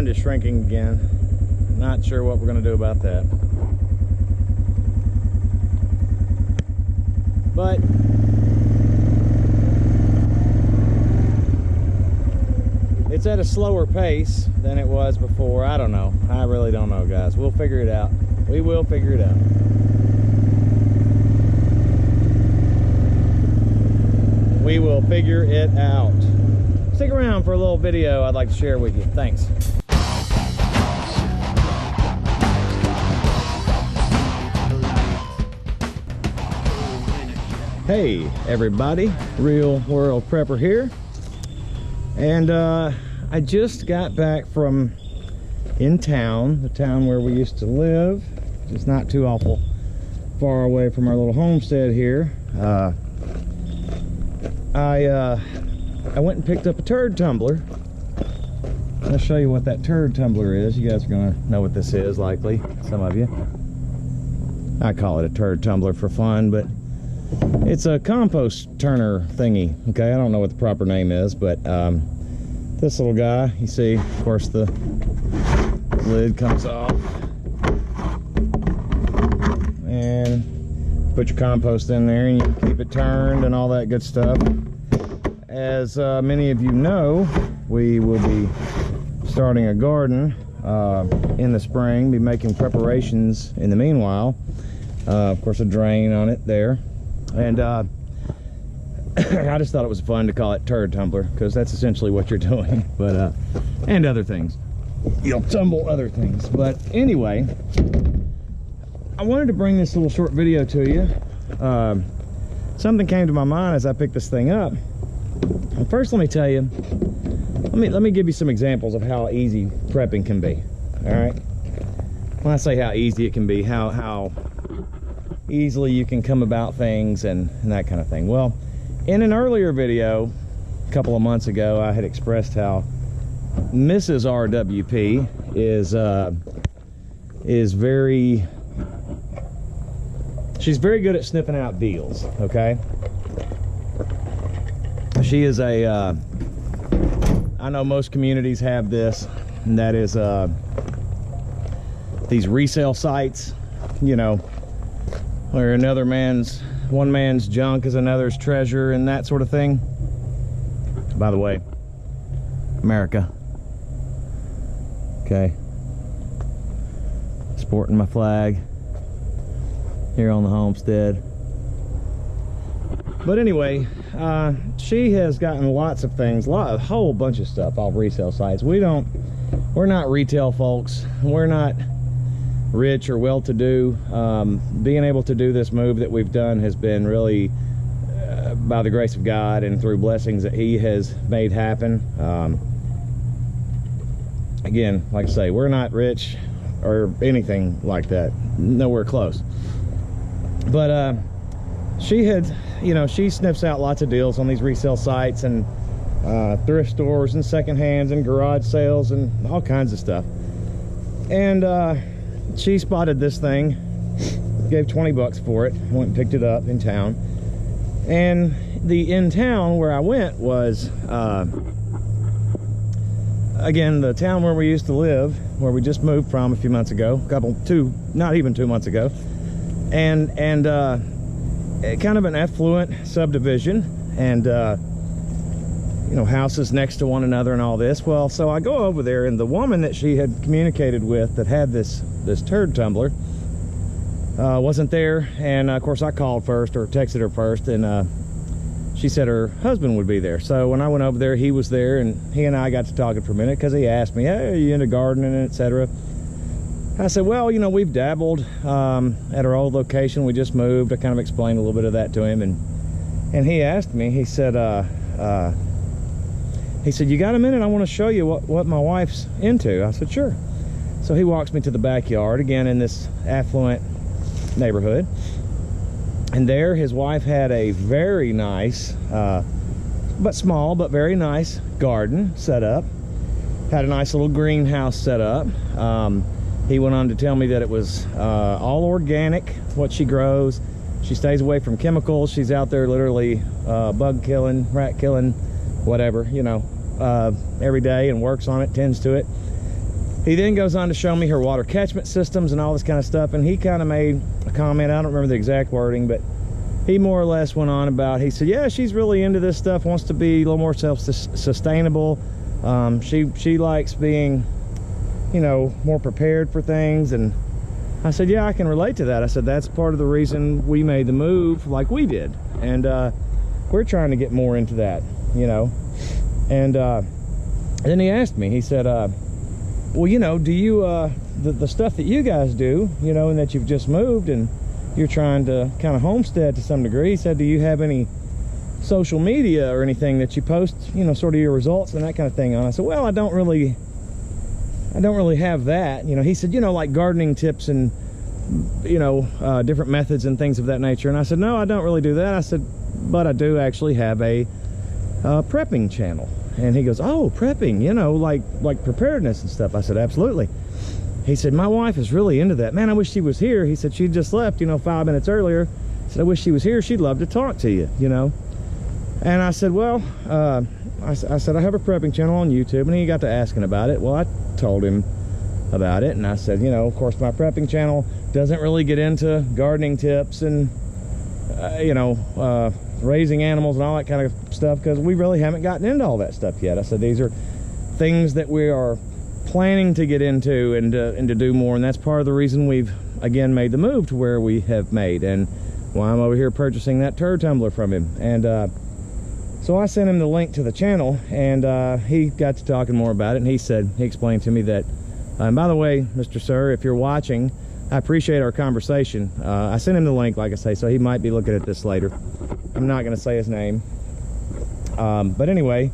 pond is shrinking again. Not sure what we're going to do about that. But it's at a slower pace than it was before. I don't know. I really don't know, guys. We'll figure it out. We will figure it out. We will figure it out. Stick around for a little video I'd like to share with you. Thanks. Hey everybody, Real World Prepper here. And I just got back from in town, the town where we used to live. Just not too awful far away from our little homestead here. I went and picked up a turd tumbler. I'll show you what that turd tumbler is. You guys are gonna know what this is, likely, some of you. I call it a turd tumbler for fun, but it's a compost turner thingy. Okay, I don't know what the proper name is, but this little guy, you see, of course, the lid comes off, and put your compost in there, and you keep it turned and all that good stuff. As many of you know, we will be starting a garden in the spring, be making preparations in the meanwhile. Of course, a drain on it there. And I just thought it was fun to call it turd tumbler, because that's essentially what you're doing. But and other things, you'll tumble other things. But anyway, I wanted to bring this little short video to you. Something came to my mind as I picked this thing up. And first, let me tell you, let me give you some examples of how easy prepping can be. All right, when I say how easy it can be, how easily you can come about things and that kind of thing. Well, in an earlier video a couple of months ago, I had expressed how Mrs. RWP she's very good at sniffing out deals. Okay, she is I know most communities have this, and that is these resale sites, you know, where one man's junk is another's treasure and that sort of thing. By the way, America. Okay. Sporting my flag here on the homestead. But anyway, she has gotten lots of things, a whole bunch of stuff off resale sites. We're not retail folks. We're not rich or well-to-do. Being able to do this move that we've done has been really by the grace of God and through blessings that He has made happen. Again, like I say, we're not rich or anything like that, nowhere close. But she had, you know, she sniffs out lots of deals on these resale sites and thrift stores and second hands and garage sales and all kinds of stuff. And she spotted this thing, gave 20 bucks for it, went and picked it up in town. And the in town where I went was again, the town where we used to live, where we just moved from a few months ago, not even 2 months ago. And kind of an affluent subdivision, and you know, houses next to one another and all this. Well, so I go over there, and the woman that she had communicated with that had this turd tumbler wasn't there. And of course I called first, or texted her first, and she said her husband would be there. So when I went over there, he was there, and he and I got to talking for a minute, because he asked me, hey, are you into gardening, etc. I said, well, you know, we've dabbled at our old location. We just moved. I kind of explained a little bit of that to him, and he asked me, he said, you got a minute? I want to show you what my wife's into. I said, sure. So he walks me to the backyard, again in this affluent neighborhood, and there his wife had a very nice, but small, but very nice garden set up. Had a nice little greenhouse set up. He went on to tell me that it was all organic, what she grows. She stays away from chemicals. She's out there literally bug killing, rat killing, whatever, you know, every day, and works on it, tends to it. He then goes on to show me her water catchment systems and all this kind of stuff, and he kind of made a comment, I don't remember the exact wording, but he more or less went on about, he said, yeah, she's really into this stuff, wants to be a little more self-sustainable. She likes being, you know, more prepared for things. And I said, yeah, I can relate to that. I said, that's part of the reason we made the move like we did. And we're trying to get more into that, you know. And then he asked me, he said, well, you know, do you, the stuff that you guys do, you know, and that you've just moved and you're trying to kind of homestead to some degree, he said, do you have any social media or anything that you post, you know, sort of your results and that kind of thing on? I said, well, I don't really have that. You know, he said, you know, like gardening tips and, you know, different methods and things of that nature. And I said, no, I don't really do that. I said, but I do actually have a prepping channel. And he goes, oh, prepping, you know, like preparedness and stuff. I said, absolutely. He said, my wife is really into that. Man, I wish she was here. He said, she just left, you know, 5 minutes earlier. He said, I wish she was here. She'd love to talk to you, you know. And I said, well, I said, I have a prepping channel on YouTube. And he got to asking about it. Well, I told him about it. And I said, you know, of course, my prepping channel doesn't really get into gardening tips and, you know, raising animals and all that kind of stuff, because we really haven't gotten into all that stuff yet. I said, these are things that we are planning to get into and to do more. And that's part of the reason we've, again, made the move to where we have made, and why I'm over here purchasing that turd tumbler from him. And so I sent him the link to the channel, and he got to talking more about it. And he said, he explained to me that, and by the way, Mr. Sir, if you're watching, I appreciate our conversation. I sent him the link, like I say, so he might be looking at this later. I'm not going to say his name. But anyway,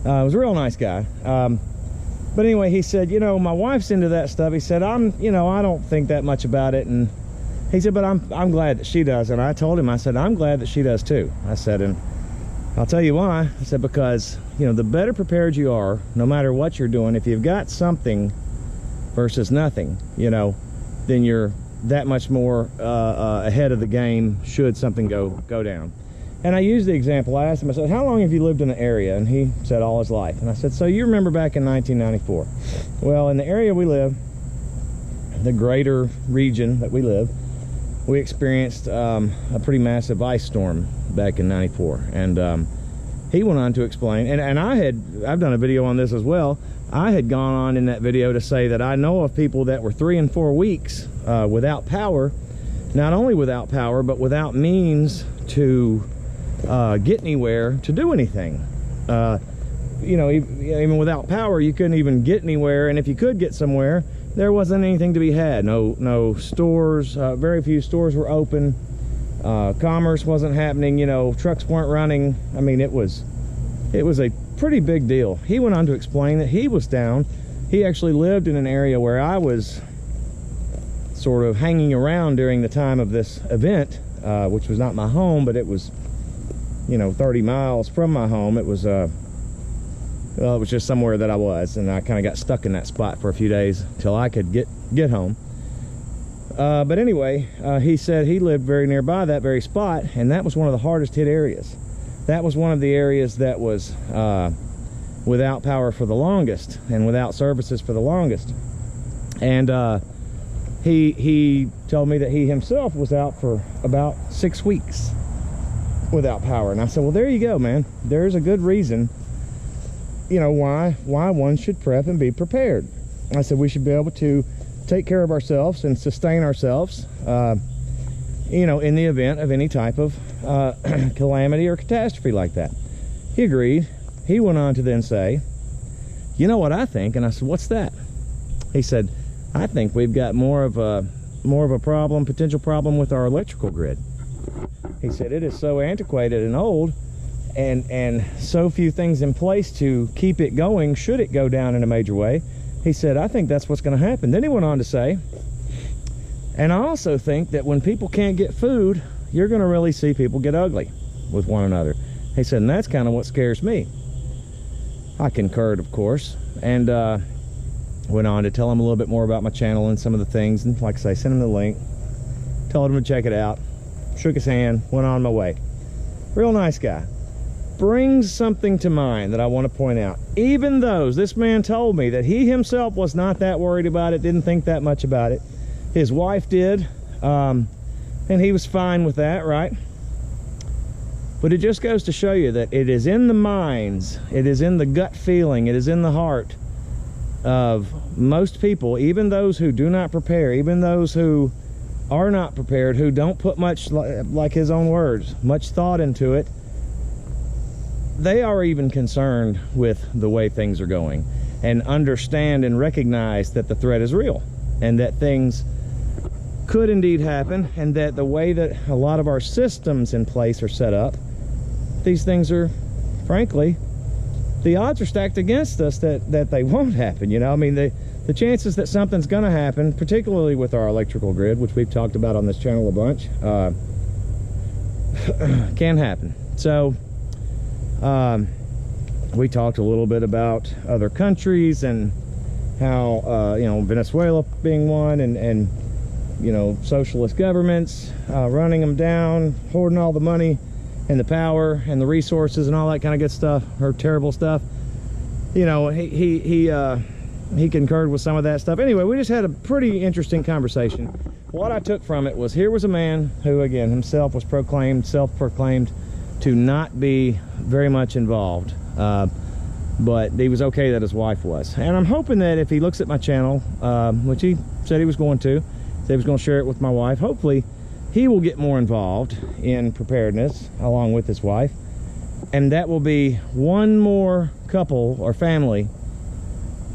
he was a real nice guy. But anyway, he said, you know, my wife's into that stuff. He said, you know, I don't think that much about it. And he said, but I'm glad that she does. And I told him, I said, I'm glad that she does too. I said, and I'll tell you why. I said, because, you know, the better prepared you are, no matter what you're doing, if you've got something versus nothing, you know, then you're that much more ahead of the game should something go down. And I used the example. I asked him, I said, how long have you lived in the area? And he said, all his life. And I said, so you remember back in 1994? Well, in the area we live, the greater region that we live, we experienced a pretty massive ice storm back in 94. And he went on to explain, and I've done a video on this as well. I had gone on in that video to say that I know of people that were 3 and 4 weeks without power, not only without power, but without means to get anywhere to do anything. You know, even without power, you couldn't even get anywhere, and if you could get somewhere, there wasn't anything to be had. No stores, very few stores were open. Commerce wasn't happening, you know, trucks weren't running. I mean, it was a pretty big deal. He went on to explain that he was down. He actually lived in an area where I was sort of hanging around during the time of this event, which was not my home, but it was, you know, 30 miles from my home. It was well, it was just somewhere that I was, and I kind of got stuck in that spot for a few days till I could get home. But anyway, he said he lived very nearby that very spot, and that was one of the hardest hit areas. That was one of the areas that was without power for the longest and without services for the longest. And he told me that he himself was out for about 6 weeks without power. And I said, well, there you go, man. There's a good reason, you know, why one should prep and be prepared. I said we should be able to take care of ourselves and sustain ourselves, you know, in the event of any type of calamity or catastrophe like that. He agreed. He went on to then say, you know what I think? And I said, what's that? He said, I think we've got more of a problem, potential problem with our electrical grid. He said it is so antiquated and old, and so few things in place to keep it going should it go down in a major way. He said, I think that's what's going to happen. Then he went on to say, and I also think that when people can't get food, you're going to really see people get ugly with one another. He said, and that's kind of what scares me. I concurred, of course, and went on to tell him a little bit more about my channel and some of the things. And like I say, sent him the link, told him to check it out, shook his hand, went on my way. Real nice guy. brings something to mind that I want to point out. Even those, this man told me that he himself was not that worried about it, didn't think that much about it. His wife did, and he was fine with that, right? But it just goes to show you that it is in the minds, it is in the gut feeling, it is in the heart of most people, even those who do not prepare, even those who are not prepared, who don't put much, like his own words, much thought into it. They are even concerned with the way things are going and understand and recognize that the threat is real and that things could indeed happen, and that the way that a lot of our systems in place are set up, these things are, frankly, the odds are stacked against us that they won't happen. You know, I mean, the chances that something's going to happen, particularly with our electrical grid, which we've talked about on this channel a bunch, can happen. So we talked a little bit about other countries and how you know, Venezuela being one, and you know, socialist governments running them down, hoarding all the money and the power and the resources and all that kind of good stuff, or terrible stuff. You know, he concurred with some of that stuff. Anyway, we just had a pretty interesting conversation. What I took from it was, here was a man who, again, himself was self-proclaimed to not be very much involved, but he was okay that his wife was. And I'm hoping that if he looks at my channel, which he said he was going to, said he was going to share it with my wife, hopefully he will get more involved in preparedness along with his wife, and that will be one more couple or family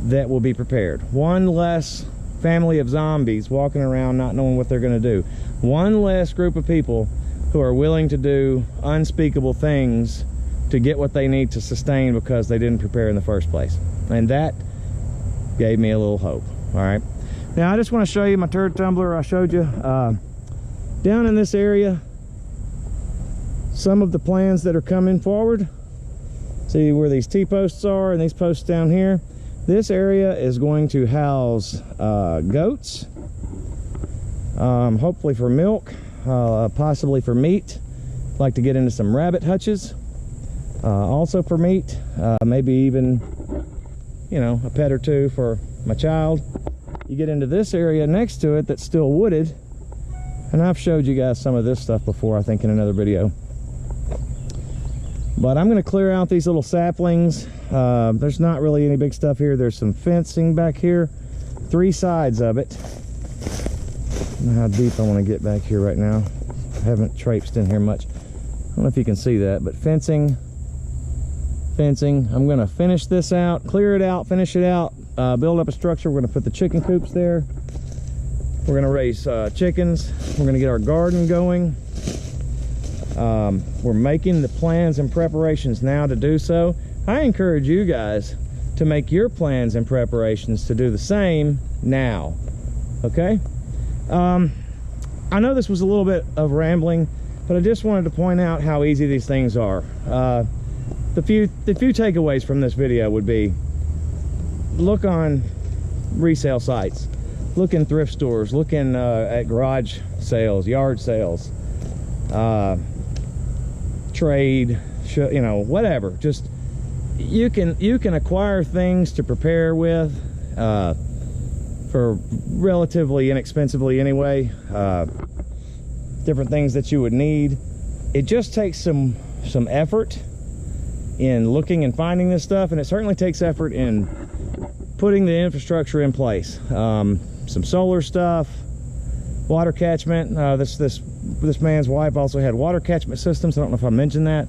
that will be prepared. One less family of zombies walking around not knowing what they're going to do. One less group of people who are willing to do unspeakable things to get what they need to sustain because they didn't prepare in the first place. And that gave me a little hope. All right, now I just want to show you my turd tumbler I showed you. Down in this area, some of the plans that are coming forward, see where these T-posts are and these posts down here. This area is going to house goats, hopefully for milk, possibly for meat. I'd like to get into some rabbit hutches, also for meat, maybe even, you know, a pet or two for my child. You get into this area next to it that's still wooded, and I've showed you guys some of this stuff before, I think, in another video. But I'm going to clear out these little saplings. There's not really any big stuff here. There's some fencing back here, 3 sides of it. I don't know how deep I want to get back here right now. I haven't traipsed in here much. I don't know if you can see that, but fencing. I'm going to finish this out, clear it out, finish it out, build up a structure. We're going to put the chicken coops there. We're going to raise chickens. We're going to get our garden going. We're making the plans and preparations now to do so. I encourage you guys to make your plans and preparations to do the same now. Okay? I know this was a little bit of rambling, but I just wanted to point out how easy these things are. The few takeaways from this video would be, look on resale sites, look in thrift stores, look in at garage sales, yard sales, trade, you know, whatever. Just you can acquire things to prepare with for relatively inexpensively anyway. Different things that you would need. It just takes some effort in looking and finding this stuff, and it certainly takes effort in putting the infrastructure in place. Some solar stuff, water catchment. This man's wife also had water catchment systems. I don't know if I mentioned that.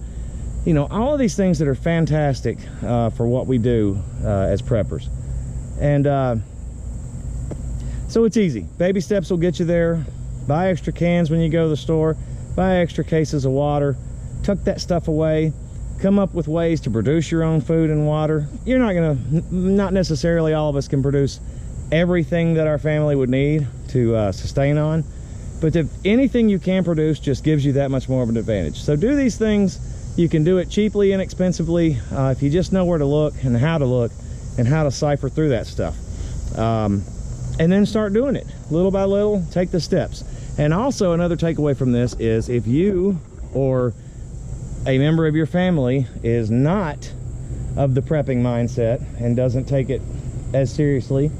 You know, all of these things that are fantastic for what we do as preppers. And so it's easy. Baby steps will get you there. Buy extra cans when you go to the store. Buy extra cases of water. Tuck that stuff away. Come up with ways to produce your own food and water. You're not necessarily all of us can produce everything that our family would need to sustain on, but if anything you can produce just gives you that much more of an advantage. So do these things. You can do it cheaply, inexpensively, if you just know where to look and how to cipher through that stuff, and then start doing it little by little. Take the steps. And also, another takeaway from this is, if you or a member of your family is not of the prepping mindset and doesn't take it as seriously,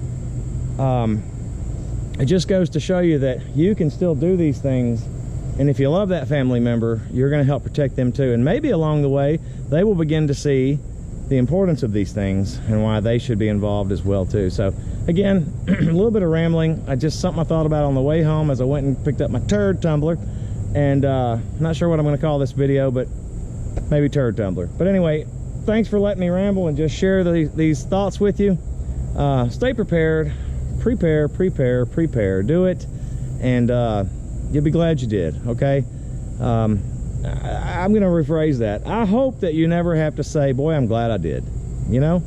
it just goes to show you that you can still do these things, and if you love that family member, you're going to help protect them too. And maybe along the way they will begin to see the importance of these things and why they should be involved as well too. So again, a little bit of rambling. Something I thought about on the way home as I went and picked up my turd tumbler, and not sure what I'm going to call this video, but maybe turd tumbler. But anyway, thanks for letting me ramble and just share these thoughts with you. Stay prepared. Prepare. Do it, and you'll be glad you did. Okay. I'm gonna rephrase that. I hope that you never have to say, boy, I'm glad I did. You know,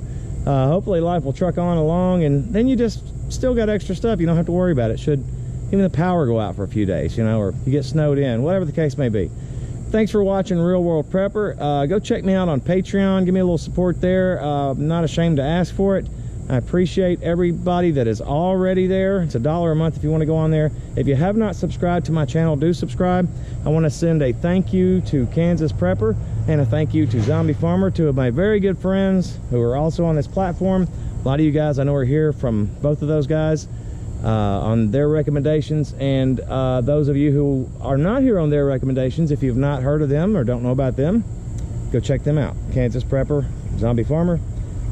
hopefully life will truck on along, and then you just still got extra stuff. You don't have to worry about it. Should even the power go out for a few days, you know, or you get snowed in, whatever the case may be. Thanks for watching Real World Prepper. Go check me out on Patreon. Give me a little support there. I'm not ashamed to ask for it. I appreciate everybody that is already there. It's $1 a month if you want to go on there. If you have not subscribed to my channel, do subscribe. I want to send a thank you to Kansas Prepper and a thank you to Zombie Farmer, two of my very good friends who are also on this platform. A lot of you guys I know are here from both of those guys on their recommendations, and those of you who are not here on their recommendations, if you've not heard of them or don't know about them, go check them out. Kansas Prepper, Zombie Farmer.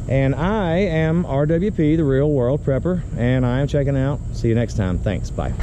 And I am RWP, the Real World Prepper, and I am checking out. See you next time. Thanks. Bye.